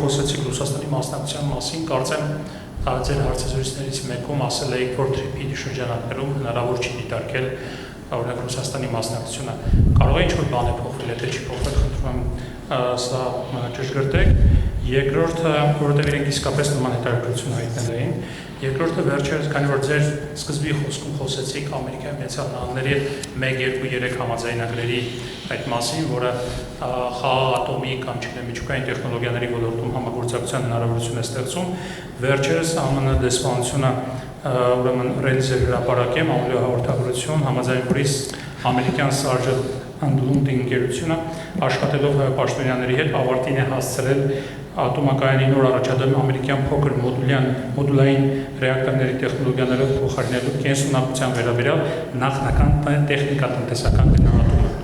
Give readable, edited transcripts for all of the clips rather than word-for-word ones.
խոսեցիք Ռուսաստանի մասնակցության մասին, կարծեմ ձեր հարցազրույցներից մեկում ասել եք, որ թրիփի շրջանակներում հնարավոր չի դիտարկել օրինակ Ռուսաստանի մասնակցությունը։ Կարող է ինչ-որ բան է փոխվել, եթե չի փոխվել, խնդրում եմ սա ճշգրտեք։ Երկրորդը, որովհետև իրենք իսկապես նման հետաքրքրություն հայտնել էին, երկրորդը վերջերս, քանի որ ձեր սկզբի խոսքում խոսեցիք Ամերիկայի Միացյալ Նահանգների 1-2-3 համաձայնագրերի այդ մասին, որը խաղաղ ատոմի կամ չգիտեմ միջուկային տեխնոլոգիաների ոլորտում համագործակցության հնարավորություն է ստեղծում, վերջերս ԱՄՆ դեսպանությունը ուրեմն ռելիզեր հրապարակեմ ամենօրյա հաղորդագրություն, համաձայն որից ամերիկյան Սարժը Անդլունդի ընկերությունը աշխատելով պաշտոնյաների հետ ավարտին է հասցրել ատոմակայանի նոր առաջադեմ ամերիկյան փոքր մոդուլային ռեակտորների տեխնոլոգիաներով փոխարինելու կենսունակության վերաբերյալ նախնական տեխնիկատնտեսական գնահատումը։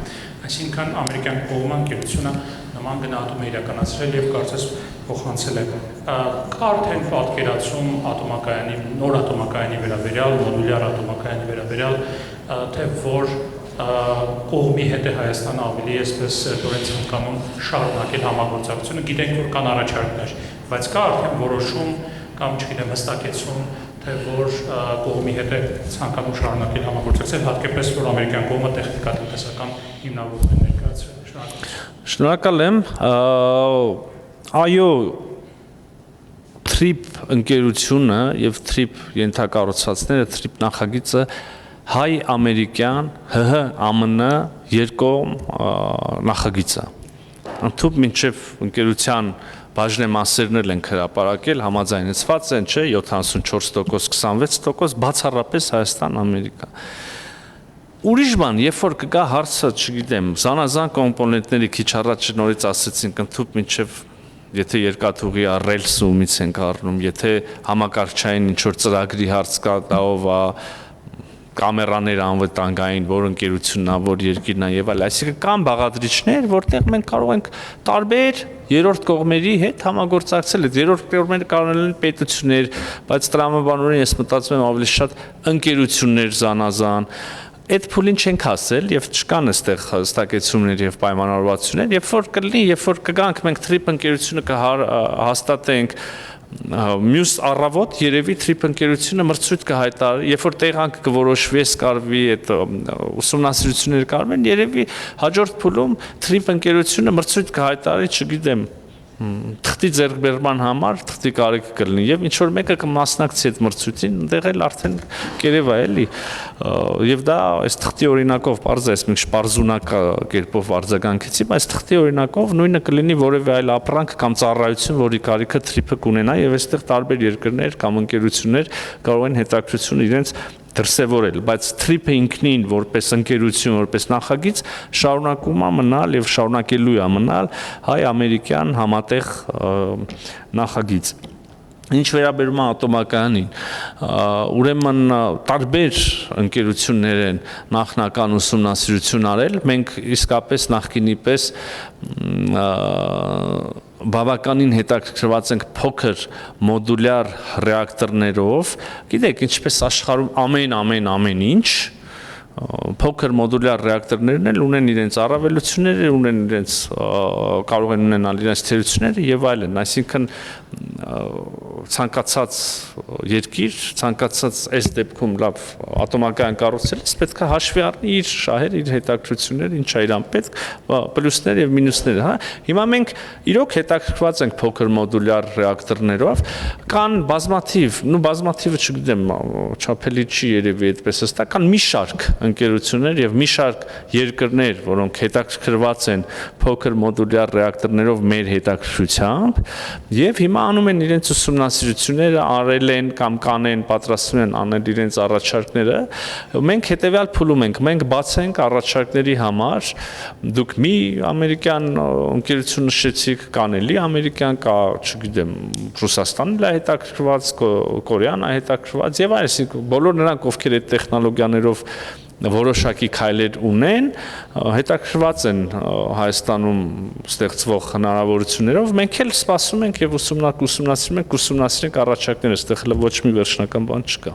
Այսինքն ամերիկյան կողմը ընկերությունը նման գնահատում է իրականացրել եւ կարծես փոխանցել է։ Կա արդեն պատկերացում ատոմակայանի նոր ատոմակայանի վերաբերյալ, մոդուլյար ատոմակայանի վերաբերյալ, թե որ կողմի հետ է Հայաստանը ավելի այսպես դուրս ցանկանում շարունակել համագործակցությունը, գիտենք որ կան առաջարկներ, բայց կա արդեն որոշում կամ չգիտեմ հստակեցում, թե որ կողմի հետ է ցանկանում շարունակել համագործակցել, հատկապես որ ամերիկյան կողմը տեխնիկատնտեսական հիմնավորում է ներկայացրել։ Շնորհակալ եմ։ Այո, TRIP ընկերությունը եւ TRIP ենթակառուցվածքները, TRIP նախագիծը հայ-ամերիկյան ՀՀ-ԱՄՆ երկկողմ նախագիծ է։ Ընդհանուր մինչև ընկերության բաժնեմասերն են հրապարակել, համաձայնեցված են, չէ, 74%, 26%, բացառապես Հայաստան-Ամերիկա։ Ուրիշ բան, երբ որ կգա հարցը, չգիտեմ, զանազան կոմպոնենտների քիչ առաջ նորից ասեցինք, ընդհանուր մինչև եթե երկաթուղի ռելսումից ենք առնում, եթե համակարգչային ինչ-որ ծրագրի հարց կա, դաով է կամերաներ անվտանգային, որ ընկերությունն է, որ երկիրն է եւ այլ, այսինքն կան բաղադրիչներ, որտեղ մենք կարող ենք տարբեր երրորդ կողմերի հետ համագործակցել, այդ երրորդ կողմերը կարող են պետություններ, բայց տրամաբանորեն ես մտածում եմ ավելի շատ ընկերություններ զանազան, այդ փուլին չենք հասել եւ չկան այստեղ հստակեցումներ եւ պայմանավորվածություններ, երբ որ կլինի, երբ որ կգանք մենք TRIP ընկերությունը կհաստատենք մյուս առավոտ երևի TRIP ընկերությունը մրցույթ կհայտարարի, երբ որ տեղանք կորոշվի, կարվի այդ ուսումնասիրությունները կարվեն, երևի հաջորդ փուլում TRIP ընկերությունը մրցույթ կհայտարարի, չգիտեմ, թղթի ձեռքբերման համար, թղթի կարիք կլինի եւ ինչ որ մեկը կմասնակցի այդ մրցույթին, այնտեղ էլ արդեն կերևա էլի եւ դա այս թղթի օրինակով բարձ է, մենք շպարզունակ կերպով արձագանքեցի, բայց թղթի օրինակով նույնը կլինի որևէ այլ ապրանք կամ ծառայություն, որի կարիքը TRIP-ը կունենա եւ այստեղ տարբեր երկրներ կամ ընկերություններ կարող են հետաքրքրություն իրենց դրսևորել, բայց TRIP-ը ինքնին որպես ընկերություն, որպես նախագիծ շարունակում է մնալ եւ շարունակելու է մնալ հայ-ամերիկյան համատեղ նախագիծ։ Ինչ վերաբերում է ատոմակայանին, ուրեմն տարբեր ընկերություններ են նախնական ուսումնասիրություն արել, մենք իսկապես նախկինի պես բավականին հետաքրքրված ենք փոքր մոդուլյար ռեակտորներով, գիտեք, ինչպես աշխարհում ամեն ինչ փոքր մոդուլյար ռեակտորներն էլ ունեն իրենց առավելությունները, ունեն իրենց կարող են ունենալ իրենց թերությունները եւ այլն, այսինքն ցանկացած երկիր, ցանկացած այս դեպքում լավ ատոմակայան կառուցելիս պետք է հաշվի առնի իր շահերը, իր հետաքրքրությունները, ինչ է իրան պետք, պլյուսներ եւ մինուսները, հա։ Հիմա մենք իրոք հետաքրքրված ենք փոքր մոդուլյար ռեակտորներով, կան բազմաթիվը չգիտեմ, չափելի չի երևի այդպես հստակ, կան մի շարք ընկերություններ եւ մի շարք երկրներ, որոնք հետաքրքրված են փոքր մոդուլյար ռեակտորներով մեր հետաքրքրությամբ եւ հիմա անում են իրենց ուսումնասիրությունները, արել են կամ կանեն, պատրաստվում են անել իրենց առաջարկները, մենք հետեւյալ փուլում ենք, մենք բացենք առաջարկների համար, դուք մի ամերիկյան ընկերություն նշեցիք, կանելի ամերիկյան կա, չգիտեմ, Ռուսաստանն է հետաքրքրված, Կորեան է հետաքրքրված եւ այսինքն բոլոր նրանք, ովքեր այդ տեխնոլոգիաներով որոշակի քայլեր ունեն, հետաքրքրված են Հայաստանում ստեղծվող հնարավորություններով, մենք էլ սպասում ենք եւ ուսումնասիրում ենք առաջարկները, այստեղ ոչ մի վերջնական բան չկա։